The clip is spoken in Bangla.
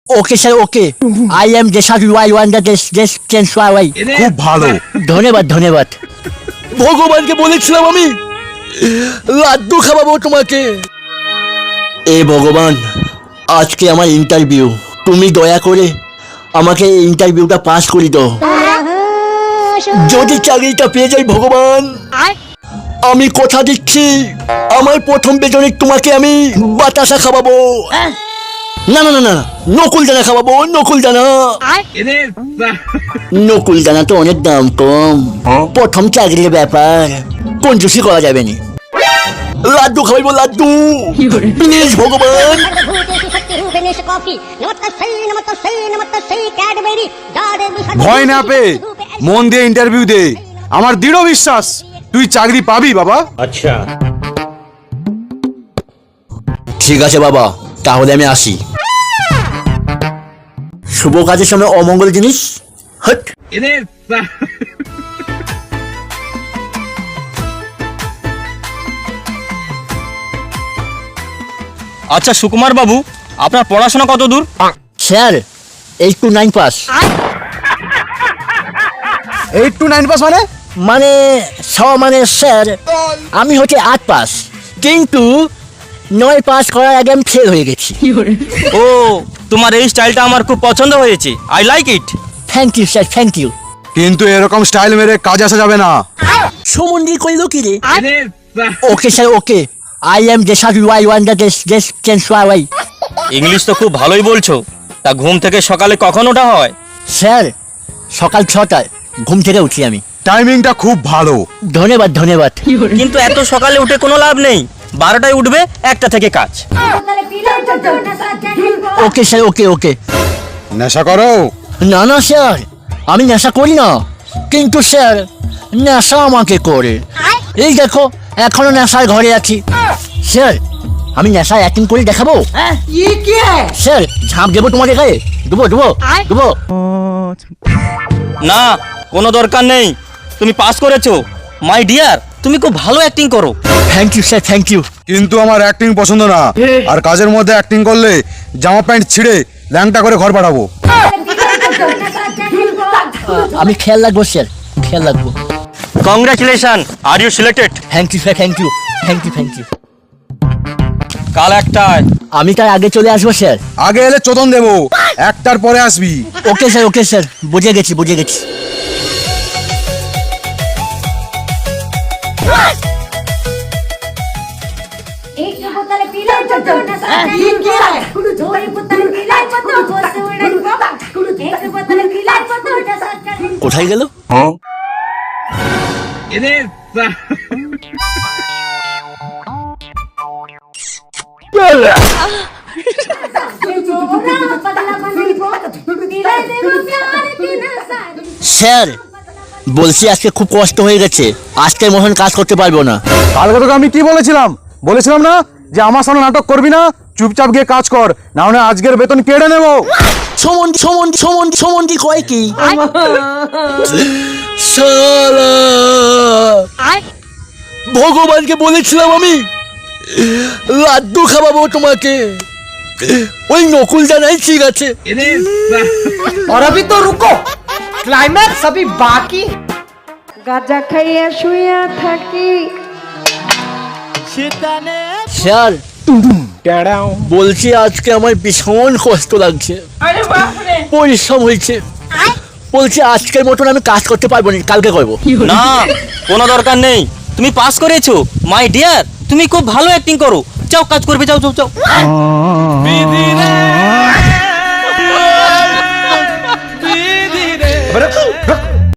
Okay sir okay I am জেসাবি ওয়াই ওয়ান্ডার দেশ চেঞ্জ ওয়াই। খুব ভালো। ধন্যবাদ ধন্যবাদ। ভগবানকে বলেছিলাম আমি লাড্ডু খাওয়াবো তোমাকে। এ ভগবান, আজকে আমার ইন্টারভিউ, তুমি দয়া করে আমাকে এই ইন্টারভিউটা পাস করে দাও। যদি চাকরিটা পেয়ে যাই ভগবান, আমি কথা দিচ্ছি আমার প্রথম বেতনে তোমাকে আমি বাতাসা খাওয়াবো। না না না না, নকুল দানা খাওয়াবো, নকুল দানা। নকুল দানা তো অনেক দাম কম, প্রথম চাকরির ব্যাপার, কঞ্জুসি করা যাবে না। লাড্ডু খাওয়াইবো, লাড্ডু প্লিজ ভগবান। ভয় না পেয়ে মন দিয়ে ইন্টারভিউ দে, আমার দৃঢ় বিশ্বাস তুই চাকরি পাবি বাবা। अच्छा ঠিক আছে বাবা, তাহলে আমি আসি। শুভ কাজের সময় অমঙ্গল জিনিস হট। আচ্ছা সুকুমার বাবু, আপনার পড়াশোনা কত দূর? Sir 8 to 9 pass. 8 to 9 pass মানে? মানে মানে স্যার আমি হচ্ছে 8 পাস, কিন্তু 9 পাস করার আগে আমি ফেল হয়ে গেছি। ও, তোমার এই স্টাইলটা আমার খুব পছন্দ হয়েছে, I like it. Thank you sir, thank you. কিন্তু এরকম স্টাইল মেরে কাজ আসা যাবে না। সুমন্দি কইলো কি রে? Okay sir okay I am জেসাবি ওয়াই ওয়ান্ডার দেশ চেঞ্জ ওয়াই। ইংলিশ তো খুব ভালোই বলছো, তা ঘুম থেকে সকালে কখন ওঠা হয়? স্যার সকাল 6টায় ঘুম থেকে উঠি আমি। টাইমিংটা খুব ভালো। ধন্যবাদ ধন্যবাদ। কিন্তু এত সকালে উঠে কোনো লাভ নেই, 12টায় উঠবে, 1টা থেকে কাজ। ওকে স্যার ওকে ওকে। নেশা করো? না না স্যার, আমি নেশা করি না, কিন্তু স্যার নেশা আমাকে করে। এই দেখো এখনো নেশার ঘরে আছি। স্যার আমি নেশায় অ্যাক্টিং করে দেখাবো। স্যার ঝাঁপ দেবো তোমাদের গায়ে, দেবো দেবো দেবো। না, কোনো দরকার নেই, তুমি পাস করেছো। মাই ডিয়ার, তুমি খুব ভালো অ্যাক্টিং করো। Thank you sir, thank you. কিন্তু আমার অ্যাক্টিং পছন্দ না, আর কাজের মধ্যে অ্যাক্টিং করলে জামা প্যান্ট ছিঁড়ে ল্যাংটা করে ঘর পাঠাবো। আমি খেয়াল রাখবো স্যার, খেয়াল রাখবো। Congratulation, are you selected. Thank you sir, thank you thank you thank you. কাল 1টায়। আমি তার আগে চলে আসবো স্যার। আগে এলে চোদন দেবো, 1টার পরে আসবি। ওকে স্যার বুঝে গেছি বুঝে গেছি। কোথায় গেল? স্যার বলছি আজকে খুব কষ্ট হয়ে গেছে, আজকের মতন কাজ করতে পারবো না। কালকে তোকে আমি কি বলেছিলাম না যে আমার সামনে নাটক করবি না, চুপচাপ গিয়ে কাজ কর, না হলে আজকের বেতন কেড়ে নেবো। সমন্দি কয় কি? শালা, ভগবানকে বলেছিলাম আমি লাড্ডু খাওয়াবো তোমাকে, ওই নকুল দানাই ঠিক আছে। और अभी तो रुको, क्लाइमैक्स अभी बाकी। গাজা খাইয়া শুইয়া থাকি। স্যার বলছি আজকে আমার ভীষণ কষ্ট লাগছে, পরিশ্রম হয়েছে, বলছি আজকের মতন আমি কাজ করতে পারবো না, কালকে করবো। না, কোনো দরকার নেই, তুমি পাস করেছো। মাই ডিয়ার, তুমি খুব ভালো অ্যাক্টিং করো, যাও কাজ করবে, যাও যাও যাও।